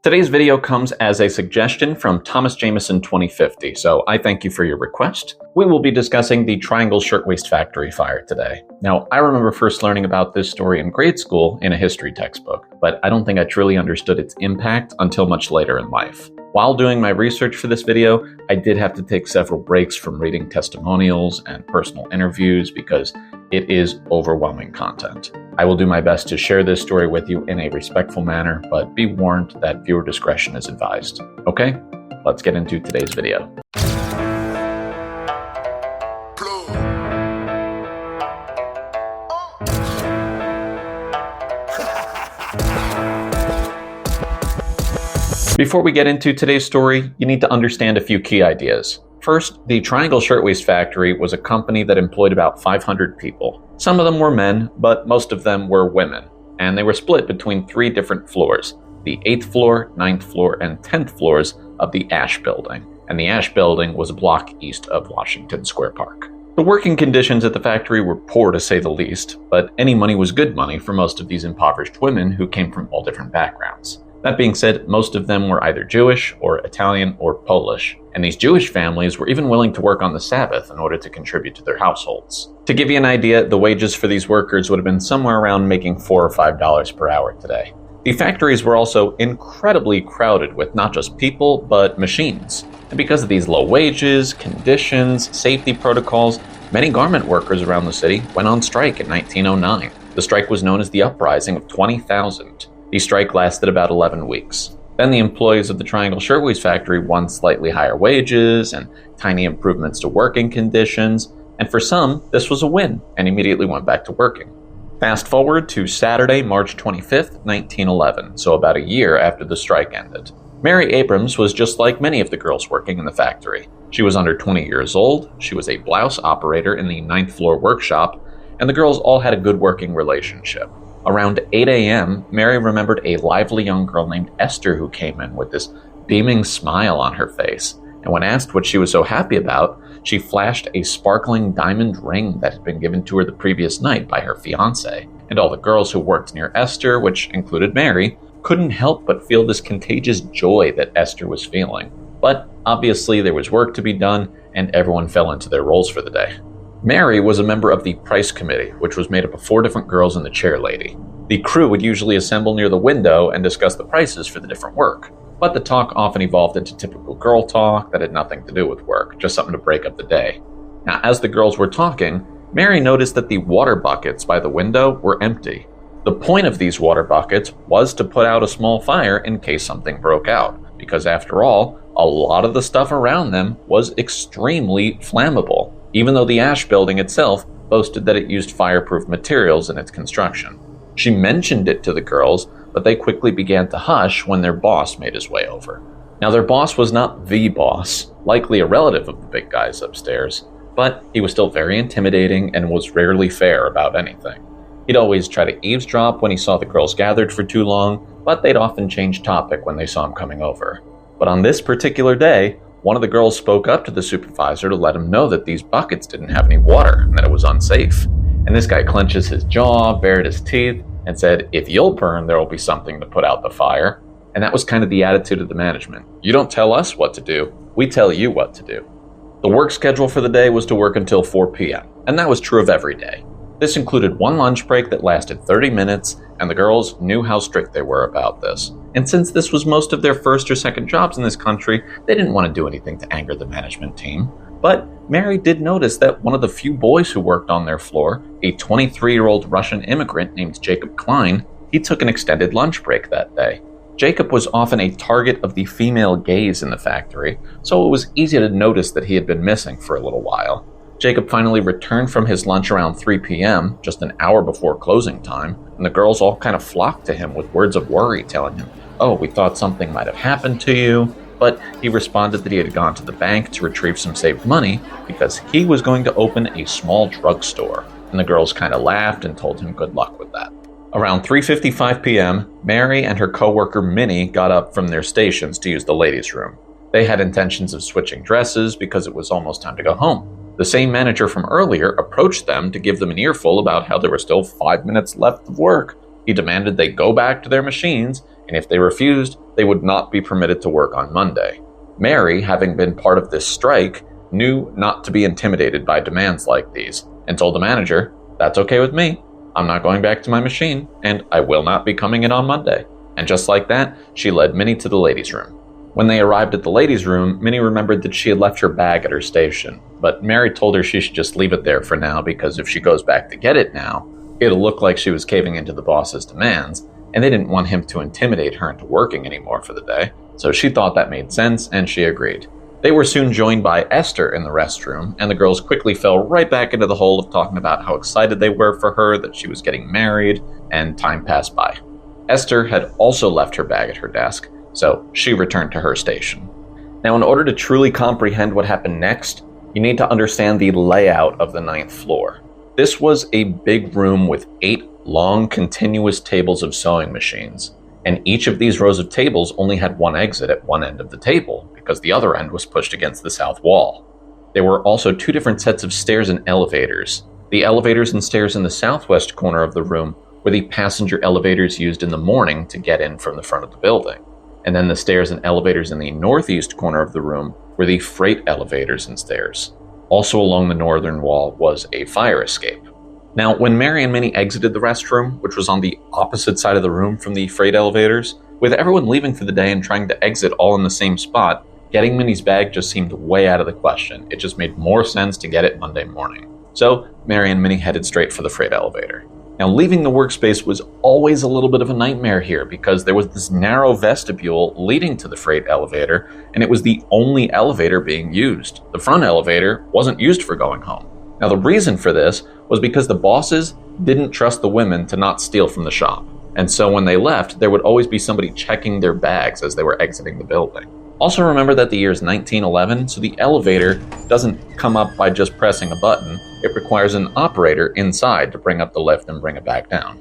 Today's video comes as a suggestion from Thomas Jameson 2050, so I thank you for your request. We will be discussing the Triangle Shirtwaist Factory fire today. Now, I remember first learning about this story in grade school in a history textbook, but I don't think I truly understood its impact until much later in life. While doing my research for this video, I did have to take several breaks from reading testimonials and personal interviews because it is overwhelming content. I will do my best to share this story with you in a respectful manner, but be warned that viewer discretion is advised. Okay, let's get into today's video. Before we get into today's story, you need to understand a few key ideas. First, the Triangle Shirtwaist Factory was a company that employed about 500 people. Some of them were men, but most of them were women, and they were split between 3 different floors: the 8th floor, 9th floor, and 10th floors of the Ash Building, and the Ash Building was a block east of Washington Square Park. The working conditions at the factory were poor to say the least, but any money was good money for most of these impoverished women who came from all different backgrounds. That being said, most of them were either Jewish or Italian or Polish, and these Jewish families were even willing to work on the Sabbath in order to contribute to their households. To give you an idea, the wages for these workers would have been somewhere around making $4 or $5 per hour today. The factories were also incredibly crowded with not just people, but machines. And because of these low wages, conditions, safety protocols, many garment workers around the city went on strike in 1909. The strike was known as the Uprising of 20,000. The strike lasted about 11 weeks. Then the employees of the Triangle Shirtwaist Factory won slightly higher wages and tiny improvements to working conditions, and for some, this was a win, and immediately went back to working. Fast forward to Saturday, March 25th, 1911, so about a year after the strike ended. Mary Abrams was just like many of the girls working in the factory. She was under 20 years old, she was a blouse operator in the 9th floor workshop, and the girls all had a good working relationship. Around 8 a.m., Mary remembered a lively young girl named Esther who came in with this beaming smile on her face, and when asked what she was so happy about, she flashed a sparkling diamond ring that had been given to her the previous night by her fiancé. And all the girls who worked near Esther, which included Mary, couldn't help but feel this contagious joy that Esther was feeling. But obviously there was work to be done, and everyone fell into their roles for the day. Mary was a member of the price committee, which was made up of 4 different girls and the chair lady. The crew would usually assemble near the window and discuss the prices for the different work. But the talk often evolved into typical girl talk that had nothing to do with work, just something to break up the day. Now, as the girls were talking, Mary noticed that the water buckets by the window were empty. The point of these water buckets was to put out a small fire in case something broke out, because after all, a lot of the stuff around them was extremely flammable, even though the Ash Building itself boasted that it used fireproof materials in its construction. She mentioned it to the girls, but they quickly began to hush when their boss made his way over. Now, their boss was not the boss, likely a relative of the big guys upstairs, but he was still very intimidating and was rarely fair about anything. He'd always try to eavesdrop when he saw the girls gathered for too long, but they'd often change topic when they saw him coming over. But on this particular day, one of the girls spoke up to the supervisor to let him know that these buckets didn't have any water and that it was unsafe. And this guy clenches his jaw, bared his teeth, and said, "If you'll burn, there will be something to put out the fire." And that was kind of the attitude of the management. You don't tell us what to do, we tell you what to do. The work schedule for the day was to work until 4 p.m., and that was true of every day. This included one lunch break that lasted 30 minutes, and the girls knew how strict they were about this. And since this was most of their first or second jobs in this country, they didn't want to do anything to anger the management team. But Mary did notice that one of the few boys who worked on their floor, a 23-year-old Russian immigrant named Jacob Klein, he took an extended lunch break that day. Jacob was often a target of the female gaze in the factory, so it was easy to notice that he had been missing for a little while. Jacob finally returned from his lunch around 3 p.m., just an hour before closing time, and the girls all kind of flocked to him with words of worry, telling him, "Oh, we thought something might have happened to you." But he responded that he had gone to the bank to retrieve some saved money because he was going to open a small drugstore, and the girls kind of laughed and told him good luck with that. Around 3:55 p.m., Mary and her coworker Minnie got up from their stations to use the ladies' room. They had intentions of switching dresses because it was almost time to go home. The same manager from earlier approached them to give them an earful about how there were still 5 minutes left of work. He demanded they go back to their machines and if they refused, they would not be permitted to work on Monday. Mary, having been part of this strike, knew not to be intimidated by demands like these, and told the manager, "That's okay with me. I'm not going back to my machine, and I will not be coming in on Monday." And just like that, she led Minnie to the ladies' room. When they arrived at the ladies' room, Minnie remembered that she had left her bag at her station, but Mary told her she should just leave it there for now because if she goes back to get it now, it'll look like she was caving into the boss's demands, and they didn't want him to intimidate her into working anymore for the day. So she thought that made sense, and she agreed. They were soon joined by Esther in the restroom, and the girls quickly fell right back into the hole of talking about how excited they were for her, that she was getting married, and time passed by. Esther had also left her bag at her desk, so she returned to her station. Now, in order to truly comprehend what happened next, you need to understand the layout of the 9th floor. This was a big room with 8 long, continuous tables of sewing machines, and each of these rows of tables only had one exit at one end of the table, because the other end was pushed against the south wall. There were also 2 different sets of stairs and elevators. The elevators and stairs in the southwest corner of the room were the passenger elevators used in the morning to get in from the front of the building. And then the stairs and elevators in the northeast corner of the room were the freight elevators and stairs. Also along the northern wall was a fire escape. Now, when Mary and Minnie exited the restroom, which was on the opposite side of the room from the freight elevators, with everyone leaving for the day and trying to exit all in the same spot, getting Minnie's bag just seemed way out of the question. It just made more sense to get it Monday morning. So, Mary and Minnie headed straight for the freight elevator. Now, leaving the workspace was always a little bit of a nightmare here because there was this narrow vestibule leading to the freight elevator, and it was the only elevator being used. The front elevator wasn't used for going home. Now, the reason for this was because the bosses didn't trust the women to not steal from the shop. And so when they left, there would always be somebody checking their bags as they were exiting the building. Also remember that the year is 1911, so the elevator doesn't come up by just pressing a button. It requires an operator inside to bring up the lift and bring it back down.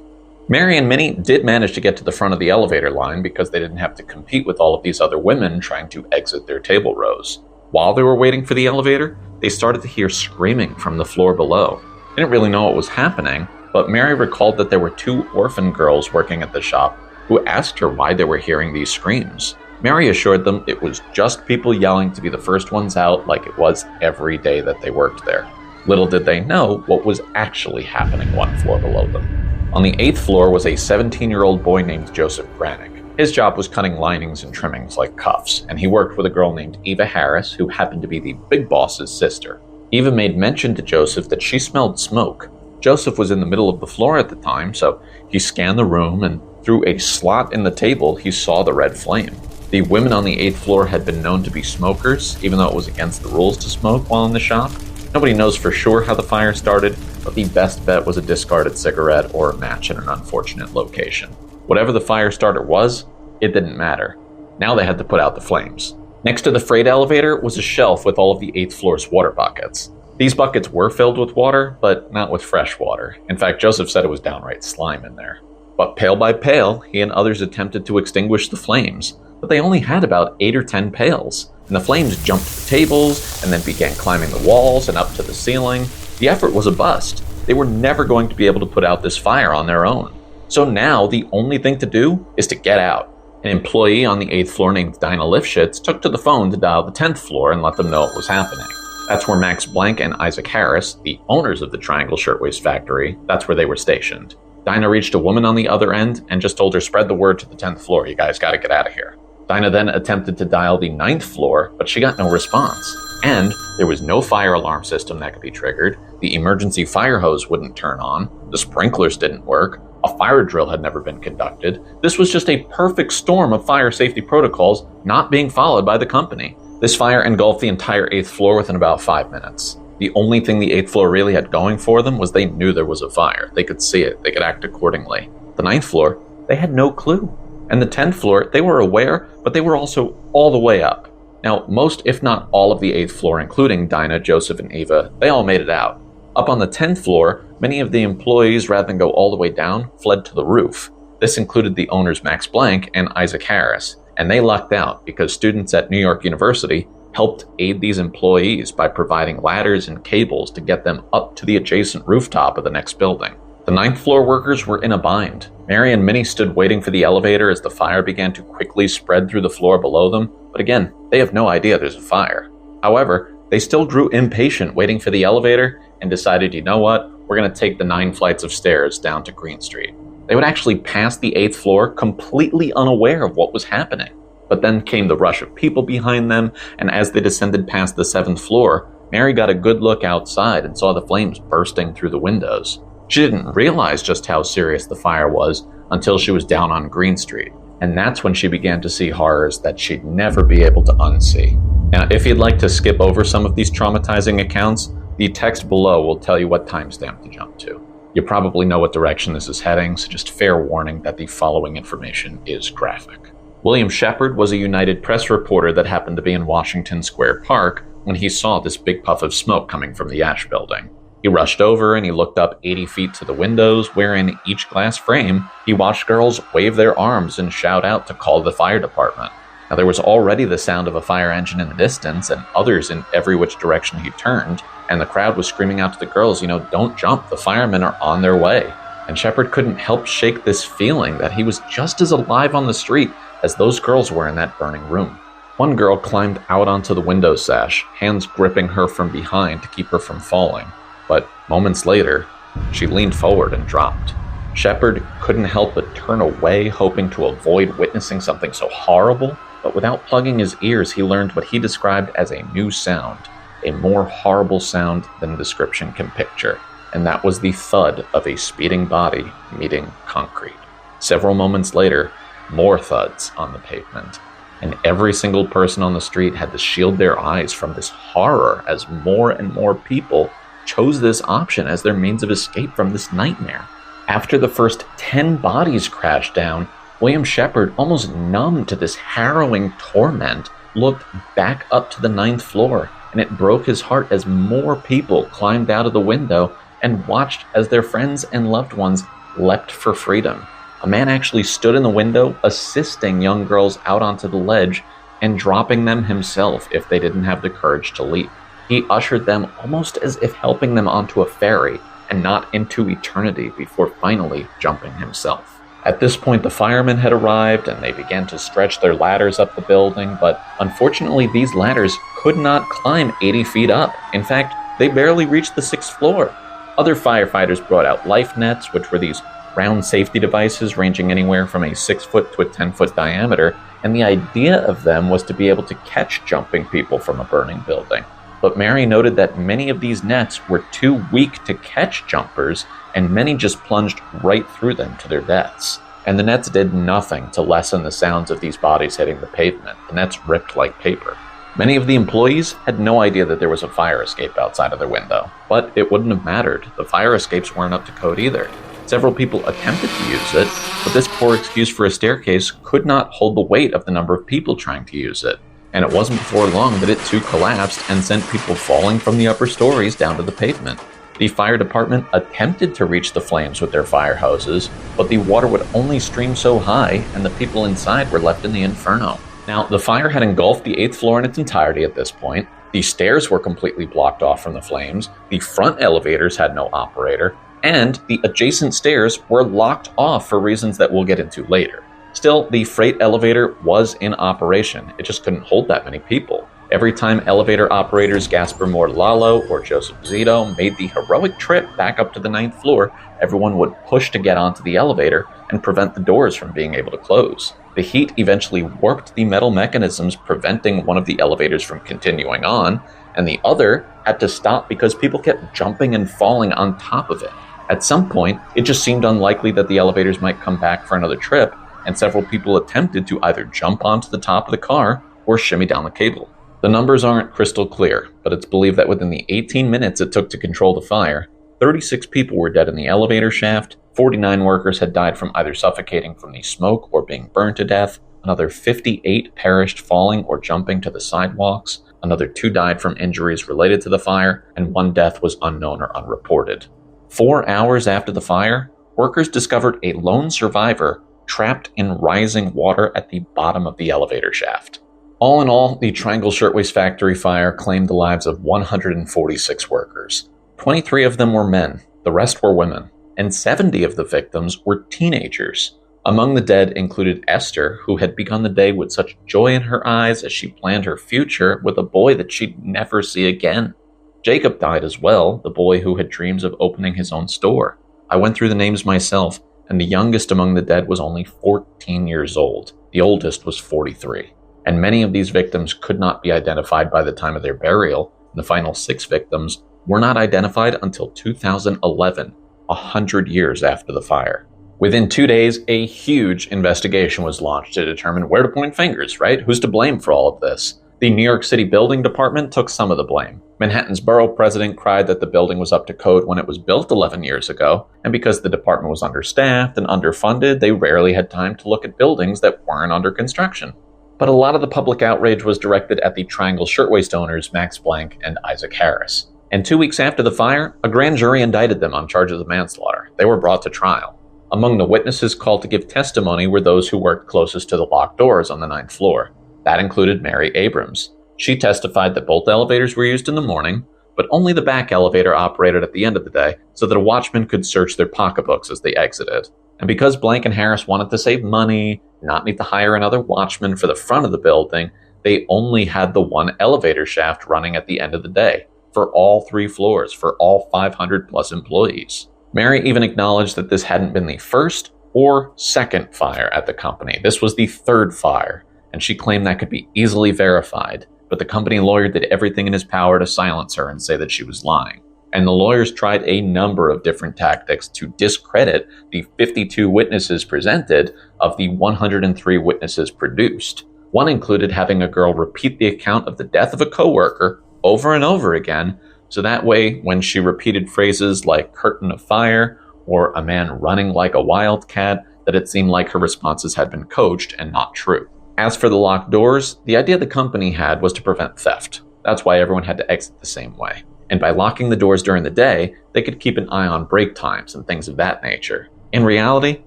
Mary and Minnie did manage to get to the front of the elevator line because they didn't have to compete with all of these other women trying to exit their table rows. While they were waiting for the elevator, they started to hear screaming from the floor below. They didn't really know what was happening, but Mary recalled that there were 2 orphan girls working at the shop who asked her why they were hearing these screams. Mary assured them it was just people yelling to be the first ones out like it was every day that they worked there. Little did they know what was actually happening 1 floor below them. On the 8th floor was a 17-year-old boy named Joseph Blanck. His job was cutting linings and trimmings like cuffs, and he worked with a girl named Eva Harris, who happened to be the big boss's sister. Eva made mention to Joseph that she smelled smoke. Joseph was in the middle of the floor at the time, so he scanned the room, and through a slot in the table, he saw the red flame. The women on the 8th floor had been known to be smokers, even though it was against the rules to smoke while in the shop. Nobody knows for sure how the fire started, but the best bet was a discarded cigarette or a match in an unfortunate location. Whatever the fire starter was, it didn't matter. Now they had to put out the flames. Next to the freight elevator was a shelf with all of the 8th floor's water buckets. These buckets were filled with water, but not with fresh water. In fact, Joseph said it was downright slime in there. But pail by pail, he and others attempted to extinguish the flames, but they only had about 8 or 10 pails, and the flames jumped the tables and then began climbing the walls and up to the ceiling. The effort was a bust. They were never going to be able to put out this fire on their own. So now the only thing to do is to get out. An employee on the 8th floor named Dinah Lifshitz took to the phone to dial the 10th floor and let them know what was happening. That's where Max Blanck and Isaac Harris, the owners of the Triangle Shirtwaist Factory, that's where they were stationed. Dinah reached a woman on the other end and just told her, "Spread the word to the 10th floor, you guys gotta get out of here." Dinah then attempted to dial the 9th floor, but she got no response. And there was no fire alarm system that could be triggered, the emergency fire hose wouldn't turn on, the sprinklers didn't work, a fire drill had never been conducted. This was just a perfect storm of fire safety protocols not being followed by the company. This fire engulfed the entire 8th floor within about 5 minutes. The only thing the 8th floor really had going for them was they knew there was a fire. They could see it. They could act accordingly. The 9th floor, they had no clue. And the 10th floor, they were aware, but they were also all the way up. Now, most, if not all of the 8th floor, including Dinah, Joseph, and Eva, they all made it out. Up on the 10th floor, many of the employees, rather than go all the way down, fled to the roof. This included the owners Max Blanck and Isaac Harris, and they lucked out because students at New York University helped aid these employees by providing ladders and cables to get them up to the adjacent rooftop of the next building. The ninth floor workers were in a bind. Mary and Minnie stood waiting for the elevator as the fire began to quickly spread through the floor below them, but again, they have no idea there's a fire. However, they still grew impatient waiting for the elevator and decided, you know what, we're going to take the 9 flights of stairs down to Green Street. They would actually pass the 8th floor completely unaware of what was happening. But then came the rush of people behind them, and as they descended past the 7th floor, Mary got a good look outside and saw the flames bursting through the windows. She didn't realize just how serious the fire was until she was down on Green Street, and that's when she began to see horrors that she'd never be able to unsee. Now, if you'd like to skip over some of these traumatizing accounts, the text below will tell you what timestamp to jump to. You probably know what direction this is heading, so just fair warning that the following information is graphic. William Shepard was a United Press reporter that happened to be in Washington Square Park when he saw this big puff of smoke coming from the Ash building. He rushed over and he looked up 80 feet to the windows where in each glass frame, he watched girls wave their arms and shout out to call the fire department. Now there was already the sound of a fire engine in the distance and others in every which direction he turned, and the crowd was screaming out to the girls, don't jump, the firemen are on their way. And Shepard couldn't help shake this feeling that he was just as alive on the street as those girls were in that burning room. One girl climbed out onto the window sash, hands gripping her from behind to keep her from falling. But moments later, she leaned forward and dropped. Shepard couldn't help but turn away, hoping to avoid witnessing something so horrible, but without plugging his ears, he learned what he described as a new sound, a more horrible sound than description can picture, and that was the thud of a speeding body meeting concrete. Several moments later, more thuds on the pavement, and every single person on the street had to shield their eyes from this horror as more and more people chose this option as their means of escape from this nightmare. After the first 10 bodies crashed down, William Shepard, almost numb to this harrowing torment, looked back up to the 9th floor, and it broke his heart as more people climbed out of the window and watched as their friends and loved ones leapt for freedom. A man actually stood in the window, assisting young girls out onto the ledge and dropping them himself if they didn't have the courage to leap. He ushered them almost as if helping them onto a ferry and not into eternity before finally jumping himself. At this point, the firemen had arrived and they began to stretch their ladders up the building, but unfortunately these ladders could not climb 80 feet up. In fact, they barely reached the 6th floor. Other firefighters brought out life nets, which were these round safety devices ranging anywhere from a 6-foot to a 10-foot diameter, and the idea of them was to be able to catch jumping people from a burning building. But Mary noted that many of these nets were too weak to catch jumpers, and many just plunged right through them to their deaths. And the nets did nothing to lessen the sounds of these bodies hitting the pavement. The nets ripped like paper. Many of the employees had no idea that there was a fire escape outside of their window, but it wouldn't have mattered. The fire escapes weren't up to code either. Several people attempted to use it, but this poor excuse for a staircase could not hold the weight of the number of people trying to use it. And it wasn't before long that it too collapsed and sent people falling from the upper stories down to the pavement. The fire department attempted to reach the flames with their fire hoses, but the water would only stream so high and the people inside were left in the inferno. Now, the fire had engulfed the 8th floor in its entirety at this point. The stairs were completely blocked off from the flames, the front elevators had no operator, and the adjacent stairs were locked off for reasons that we'll get into later. Still, the freight elevator was in operation. It just couldn't hold that many people. Every time elevator operators Gasper Morlalo or Joseph Zito made the heroic trip back up to the 9th floor, everyone would push to get onto the elevator and prevent the doors from being able to close. The heat eventually warped the metal mechanisms, preventing one of the elevators from continuing on, and the other had to stop because people kept jumping and falling on top of it. At some point, it just seemed unlikely that the elevators might come back for another trip, and several people attempted to either jump onto the top of the car or shimmy down the cable. The numbers aren't crystal clear, but it's believed that within the 18 minutes it took to control the fire, 36 people were dead in the elevator shaft, 49 workers had died from either suffocating from the smoke or being burned to death, another 58 perished falling or jumping to the sidewalks, another 2 died from injuries related to the fire, and 1 death was unknown or unreported. 4 hours after the fire, workers discovered a lone survivor trapped in rising water at the bottom of the elevator shaft. All in all, the Triangle Shirtwaist Factory fire claimed the lives of 146 workers. 23 of them were men, the rest were women, and 70 of the victims were teenagers. Among the dead included Esther, who had begun the day with such joy in her eyes as she planned her future with a boy that she'd never see again. Jacob died as well, the boy who had dreams of opening his own store. I went through the names myself, and the youngest among the dead was only 14 years old. The oldest was 43. And many of these victims could not be identified by the time of their burial. The final 6 victims were not identified until 2011, 100 years after the fire. Within 2 days, a huge investigation was launched to determine where to point fingers, right? Who's to blame for all of this? The New York City Building Department took some of the blame. Manhattan's borough president cried that the building was up to code when it was built 11 years ago, and because the department was understaffed and underfunded, they rarely had time to look at buildings that weren't under construction. But a lot of the public outrage was directed at the Triangle Shirtwaist owners Max Blanck and Isaac Harris. And 2 weeks after the fire, a grand jury indicted them on charges of manslaughter. They were brought to trial. Among the witnesses called to give testimony were those who worked closest to the locked doors on the 9th floor. That included Mary Abrams. She testified that both elevators were used in the morning, but only the back elevator operated at the end of the day so that a watchman could search their pocketbooks as they exited. And because Blanck and Harris wanted to save money, not need to hire another watchman for the front of the building, they only had the one elevator shaft running at the end of the day, for all 3 floors, for all 500 plus employees. Mary even acknowledged that this hadn't been the first or second fire at the company. This was the 3rd fire, and she claimed that could be easily verified, but the company lawyer did everything in his power to silence her and say that she was lying. And the lawyers tried a number of different tactics to discredit the 52 witnesses presented of the 103 witnesses produced. One included having a girl repeat the account of the death of a coworker over and over again, so that way, when she repeated phrases like curtain of fire or a man running like a wildcat, that it seemed like her responses had been coached and not true. As for the locked doors, the idea the company had was to prevent theft. That's why everyone had to exit the same way. And by locking the doors during the day, they could keep an eye on break times and things of that nature. In reality,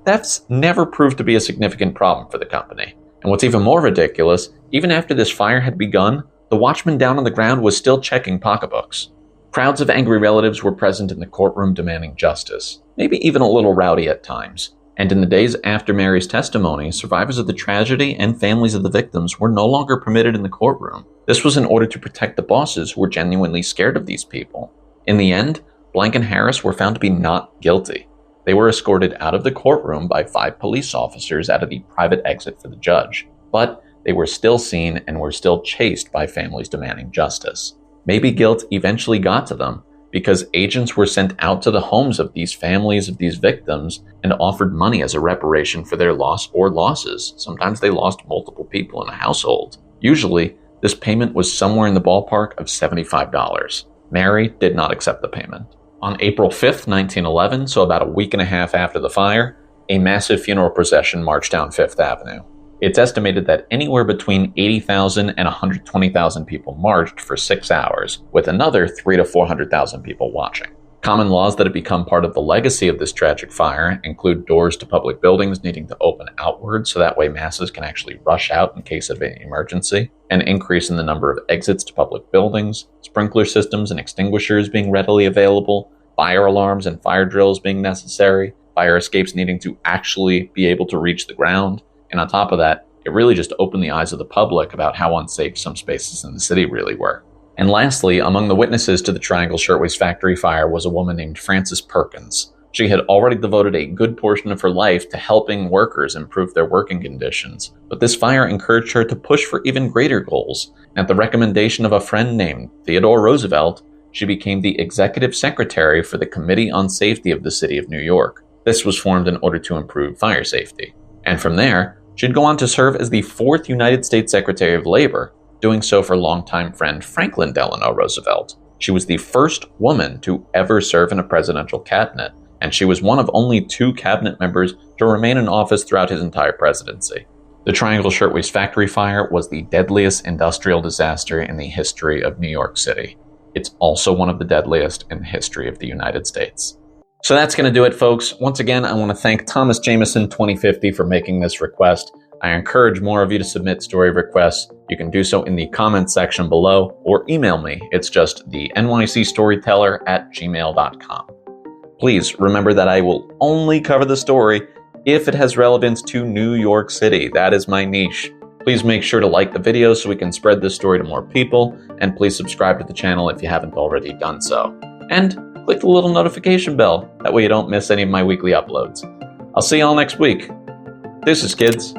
thefts never proved to be a significant problem for the company. And what's even more ridiculous, even after this fire had begun, the watchman down on the ground was still checking pocketbooks. Crowds of angry relatives were present in the courtroom demanding justice, maybe even a little rowdy at times. And in the days after Mary's testimony, survivors of the tragedy and families of the victims were no longer permitted in the courtroom. This was in order to protect the bosses who were genuinely scared of these people. In the end, Blanck and Harris were found to be not guilty. They were escorted out of the courtroom by 5 police officers out of the private exit for the judge. But they were still seen and were still chased by families demanding justice. Maybe guilt eventually got to them because agents were sent out to the homes of these families of these victims and offered money as a reparation for their loss or losses. Sometimes they lost multiple people in a household. Usually, this payment was somewhere in the ballpark of $75. Mary did not accept the payment. On April 5th, 1911, so about a week and a half after the fire, a massive funeral procession marched down Fifth Avenue. It's estimated that anywhere between 80,000 and 120,000 people marched for 6 hours, with another 300,000 to 400,000 people watching. Common laws that have become part of the legacy of this tragic fire include doors to public buildings needing to open outward so that way masses can actually rush out in case of an emergency, an increase in the number of exits to public buildings, sprinkler systems and extinguishers being readily available, fire alarms and fire drills being necessary, fire escapes needing to actually be able to reach the ground. And on top of that, it really just opened the eyes of the public about how unsafe some spaces in the city really were. And lastly, among the witnesses to the Triangle Shirtwaist Factory fire was a woman named Frances Perkins. She had already devoted a good portion of her life to helping workers improve their working conditions, but this fire encouraged her to push for even greater goals. At the recommendation of a friend named Theodore Roosevelt, she became the executive secretary for the Committee on Safety of the City of New York. This was formed in order to improve fire safety. And from there, she'd go on to serve as the 4th United States Secretary of Labor, doing so for longtime friend Franklin Delano Roosevelt. She was the first woman to ever serve in a presidential cabinet, and she was one of only 2 cabinet members to remain in office throughout his entire presidency. The Triangle Shirtwaist Factory fire was the deadliest industrial disaster in the history of New York City. It's also one of the deadliest in the history of the United States. So that's going to do it, folks. Once again, I want to thank Thomas Jameson 2050 for making this request. I encourage more of you to submit story requests. You can do so in the comments section below or email me. It's just the nycstoryteller@gmail.com. Please remember that I will only cover the story if it has relevance to New York City. That is my niche. Please make sure to like the video so we can spread this story to more people, and please subscribe to the channel if you haven't already done so. And click the little notification bell, that way you don't miss any of my weekly uploads. I'll see y'all next week. Deuces, kids.